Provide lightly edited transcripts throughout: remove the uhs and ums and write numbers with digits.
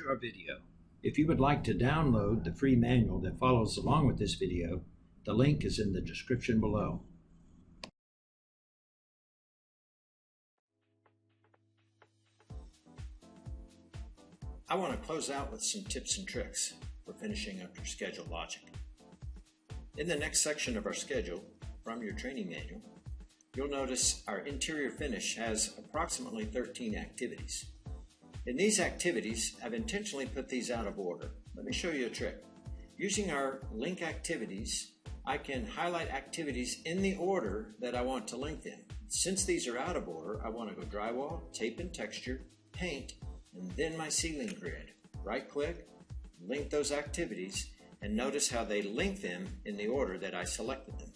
our video. If you would like to download the free manual that follows along with this video, the link is in the description below. I want to close out with some tips and tricks for finishing up your schedule logic. In the next section of our schedule from your training manual, you'll notice our interior finish has approximately 13 activities. In these activities, I've intentionally put these out of order. Let me show you a trick. Using our link activities, I can highlight activities in the order that I want to link them. Since these are out of order, I want to go drywall, tape and texture, paint, and then my ceiling grid. Right-click, link those activities, and notice how they link them in the order that I selected them.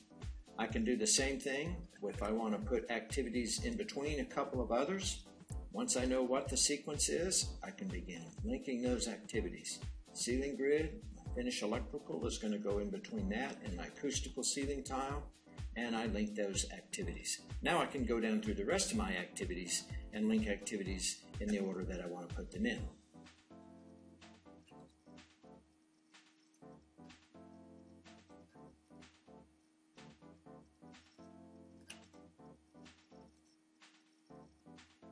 I can do the same thing if I want to put activities in between a couple of others. Once I know what the sequence is, I can begin linking those activities. Ceiling grid, my finish electrical is going to go in between that and my acoustical ceiling tile, and I link those activities. Now I can go down through the rest of my activities and link activities in the order that I want to put them in.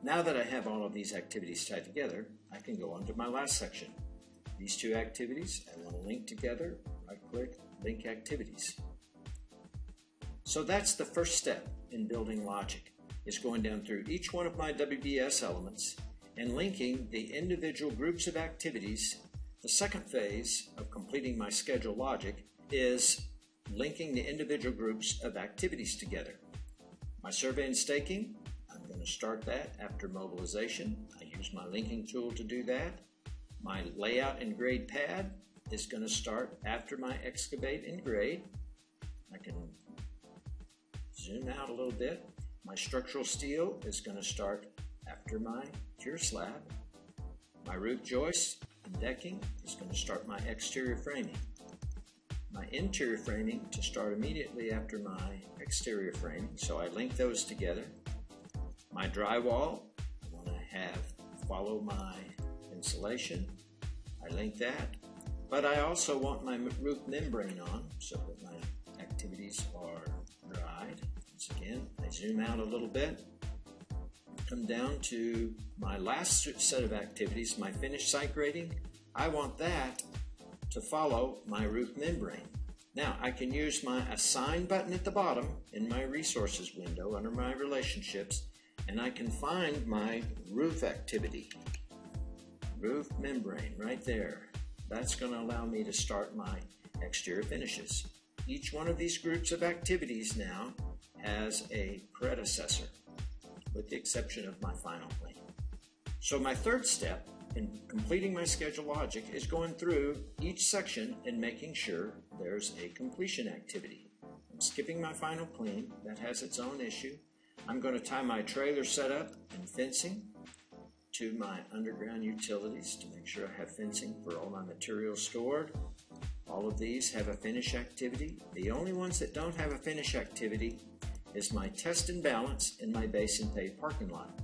Now that I have all of these activities tied together, I can go on to my last section. These two activities I want to link together. Right-click, link activities. So that's the first step in building logic, is going down through each one of my WBS elements and linking the individual groups of activities. The second phase of completing my schedule logic is linking the individual groups of activities together. My survey and staking, I'm going to start that after mobilization. I use my linking tool to do that. My layout and grade pad is going to start after my excavate and grade. I can zoom out a little bit. My structural steel is going to start after my cure slab. My roof joist and decking is going to start my exterior framing. My interior framing to start immediately after my exterior framing, so I link those together. My drywall, I want to have follow my insulation. I link that, but I also want my roof membrane on so that my activities are dried. Once again, I zoom out a little bit, come down to my last set of activities, my finished site grading. I want that to follow my roof membrane. Now I can use my assign button at the bottom in my resources window under my relationships, and I can find my roof activity. Roof membrane right there. That's going to allow me to start my exterior finishes. Each one of these groups of activities now has a predecessor, with the exception of my final clean. So my third step in completing my schedule logic is going through each section and making sure there's a completion activity. I'm skipping my final clean. That has its own issue. I'm going to tie my trailer setup and fencing to my underground utilities to make sure I have fencing for all my materials stored. All of these have a finish activity. The only ones that don't have a finish activity is my test and balance in my base and pave parking lot.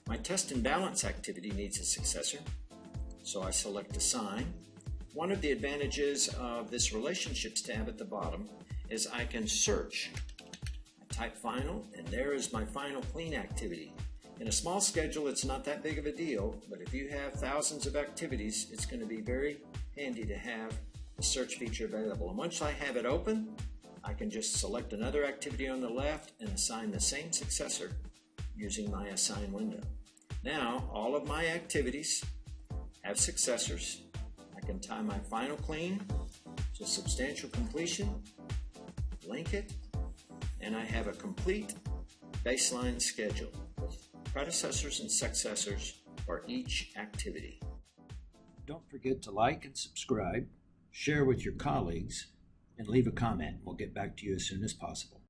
My test and balance activity needs a successor, so I select assign. One of the advantages of this relationships tab at the bottom is I can search. I type final, and there is my final clean activity. In a small schedule, it's not that big of a deal, but if you have thousands of activities, it's going to be very handy to have the search feature available. And once I have it open, I can just select another activity on the left and assign the same successor using my assign window. Now, all of my activities have successors. I can tie my final clean to substantial completion, link it, and I have a complete baseline schedule with predecessors and successors for each activity. Don't forget to like and subscribe, share with your colleagues, and leave a comment. We'll get back to you as soon as possible.